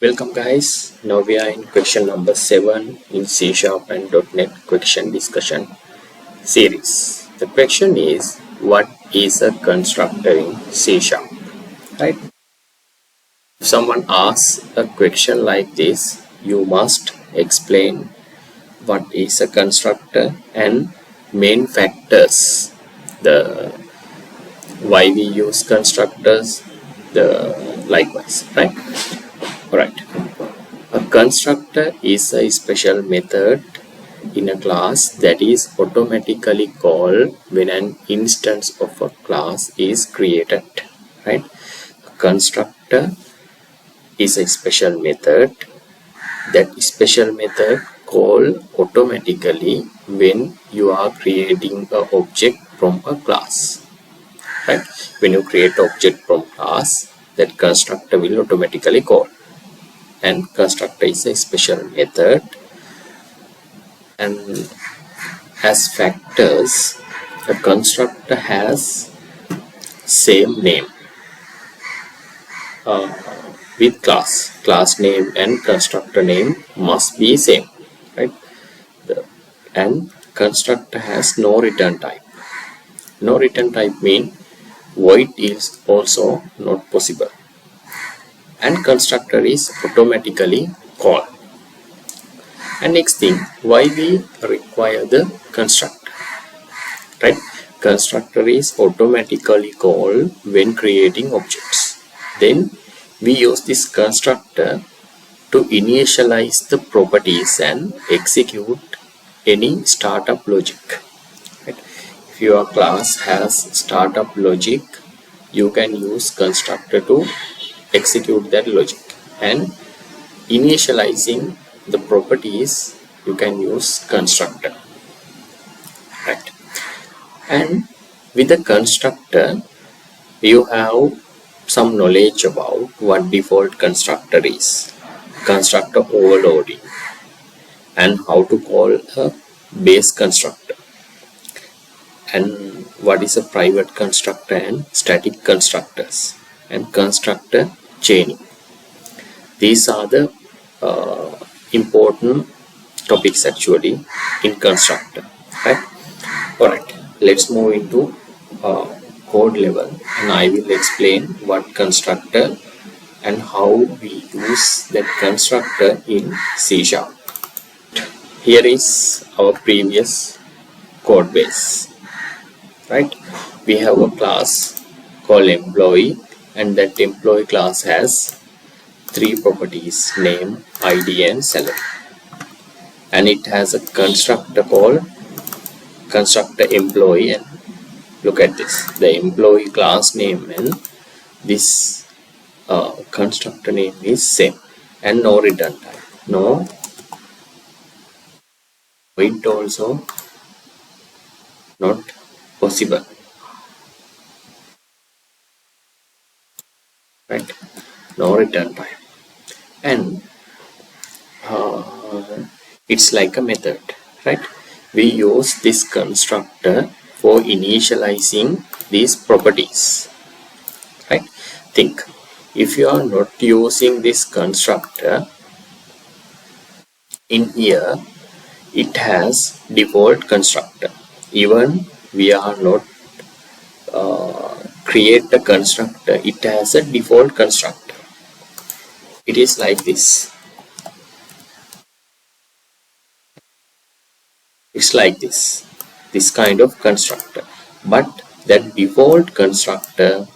Welcome guys. Now we are in question number 7 in C# and .NET question discussion series. The question is, what is a constructor in C#? Right? If someone asks a question like this, you must explain what is a constructor and main factors, the why we use constructors, the likewise, right? Alright. A constructor is a special method in a class that is automatically called when an instance of a class is created. Right? A constructor is a special method. That special method called automatically when you are creating an object from a class. Right? When you create object from class, that constructor will automatically call. And constructor is a special method, and as factors, a constructor has same name with class name and constructor name must be same, right? And constructor has no return type. No return type mean void is also not possible, and constructor is automatically called. And next thing, why we require the constructor, right? Constructor is automatically called when creating objects. Then we use this constructor to initialize the properties and execute any startup logic, right? If your class has startup logic, you can use constructor to execute that logic, and initializing the properties you can use constructor, right? And with the constructor you have some knowledge about what default constructor is, constructor overloading, and how to call a base constructor, and what is a private constructor and static constructors, and constructor chaining. These are the important topics actually in constructor, right? Alright, let's move into code level, and I will explain what constructor and how we use that constructor in C#. Here is our previous code base, right? We have a class called employee, and that employee class has three properties: name, ID, and salary. And it has a constructor called constructor employee, and look at this, the employee class name and this constructor name is same, and no return type, no void also not possible, right? No return type. And it's like a method, right? We use this constructor for initializing these properties, right? Think, if you are not using this constructor, in here it has default constructor. Even we are not create the constructor, it has a default constructor. It is like this. It's like this kind of constructor, but that default constructor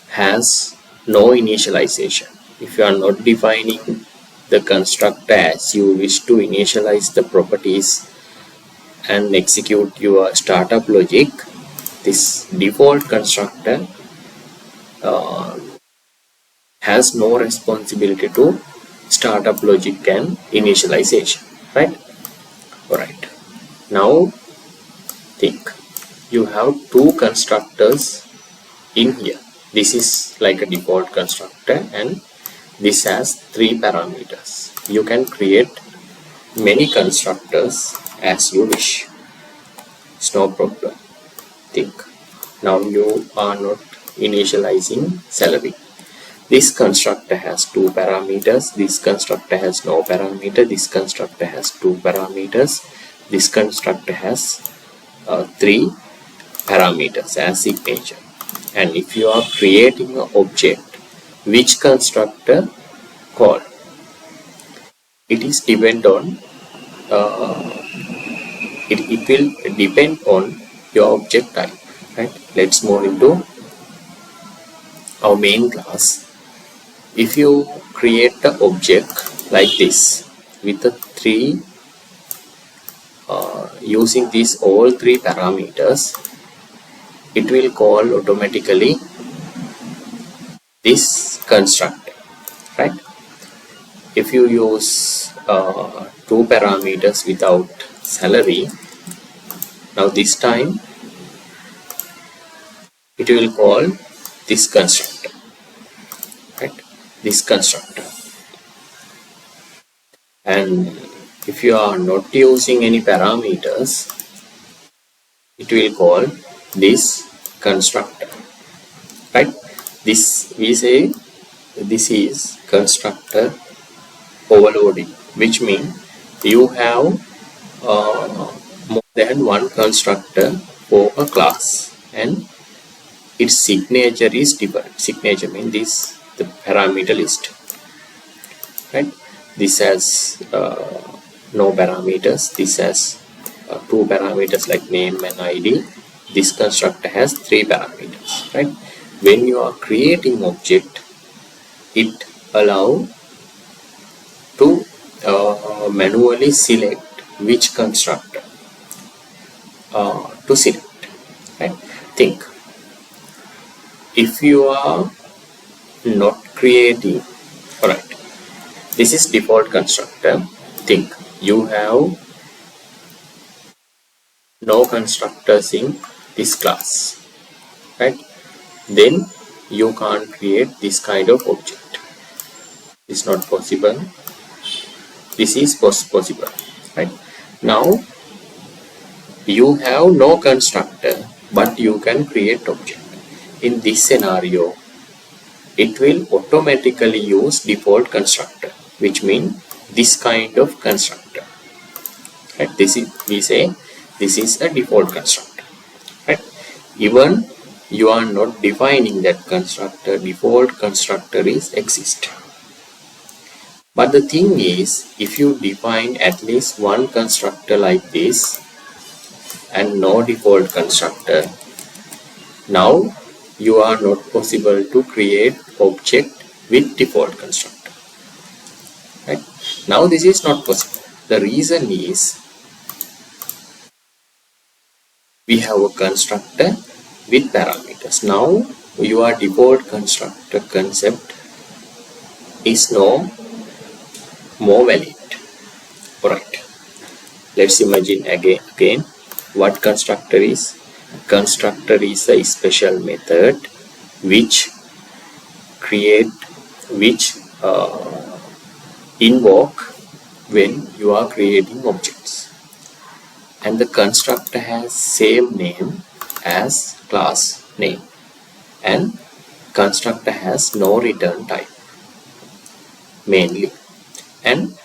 has no initialization. If you are not defining the constructor as you wish to initialize the properties and execute your startup logic, this default constructor has no responsibility to startup logic and initialization, right? Alright, now think, you have two constructors in here. This is like a default constructor, and this has three parameters. You can create many constructors as you wish. It's no problem. Think, now you are not initializing salary. This constructor has two parameters, this constructor has no parameter, this constructor has two parameters, this constructor has three parameters as signature. And if you are creating an object, which constructor call? It is depend on it will depend on your object type, right? Let's move into our main class. If you create the object like this with the three using these all three parameters, it will call automatically this constructor, right? If you use two parameters without salary, now this time it will call this constructor, right? This constructor. And if you are not using any parameters, it will call this constructor, right? This we say this is constructor overloading, which means you have more than one constructor for a class and its signature is different. Signature means this the parameter list, right? This has no parameters, this has two parameters like name and ID. This constructor has three parameters, right? When you are creating object, it allow to manually select which constructor to select, right? Think, if you are not creating, alright, this is default constructor. Think you have no constructors in this class, right? Then you can't create this kind of object. It's not possible. This is possible, right? Now you have no constructor, but you can create object. In this scenario, it will automatically use default constructor, which means this kind of constructor, right? This is, we say this is a default constructor, right? Even you are not defining that constructor, default constructor is exist. But the thing is, if you define at least one constructor like this and no default constructor, now you are not possible to create object with default constructor, right? Now this is not possible. The reason is we have a constructor with parameters. Now your default constructor concept is no more valid. Alright, let's imagine again what constructor is. Constructor is a special method which invoke when you are creating objects, and the constructor has same name as class name, and constructor has no return type mainly, and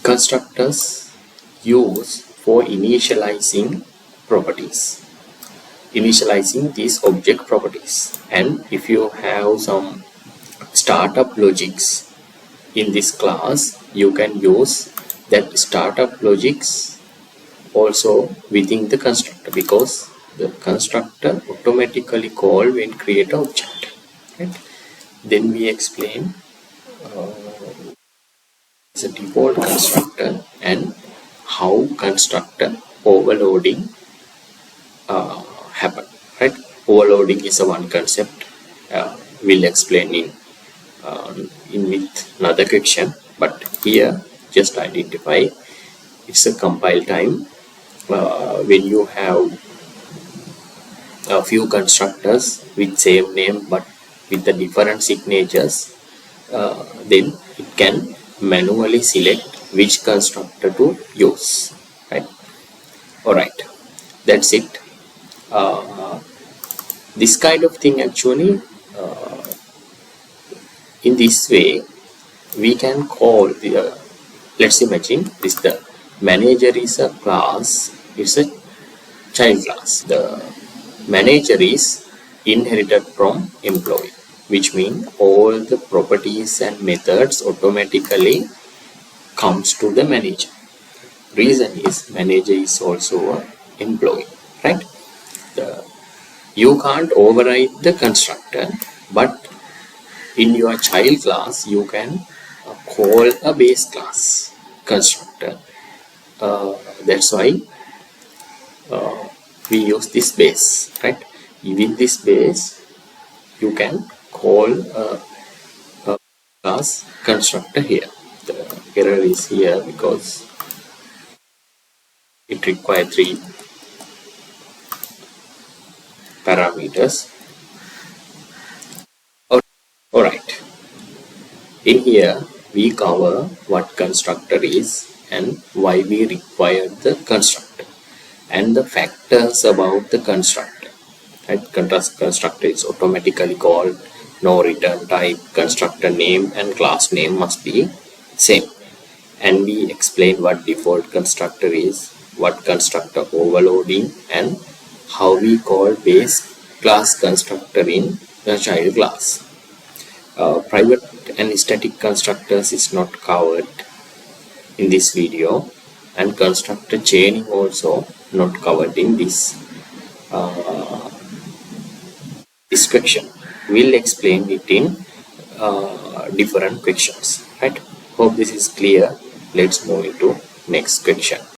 constructors use for initializing properties, initializing these object properties. And if you have some startup logics in this class, you can use that startup logics also within the constructor, because the constructor automatically call when create an object, right? Then we explain the default constructor and how constructor overloading happen, right? Overloading is a one concept. We'll explain in with another question, but here just identify it's a compile time. When you have a few constructors with same name but with the different signatures, then it can manually select which constructor to use, right? Alright, that's it. This kind of thing actually In this way, we can call the let's imagine this the manager is a class, it's a child class. The manager is inherited from employee, which means all the properties and methods automatically comes to the manager. Reason is manager is also an employee, right? You can't override the constructor, but in your child class you can call a base class constructor. That's why we use this base, right? With this base you can call a class constructor here. The error is here because it requires 3 parameters. Alright, in here we cover what constructor is and why we require the constructor and the factors about the constructor. Right? Constructor is automatically called, no return type, constructor name and class name must be same. And we explain what default constructor is, what constructor overloading, and how we call base class constructor in the child class. Private and static constructors is not covered in this video, and constructor chaining also not covered in this question. We'll explain it in different questions, right? Hope this is clear. Let's move into next question.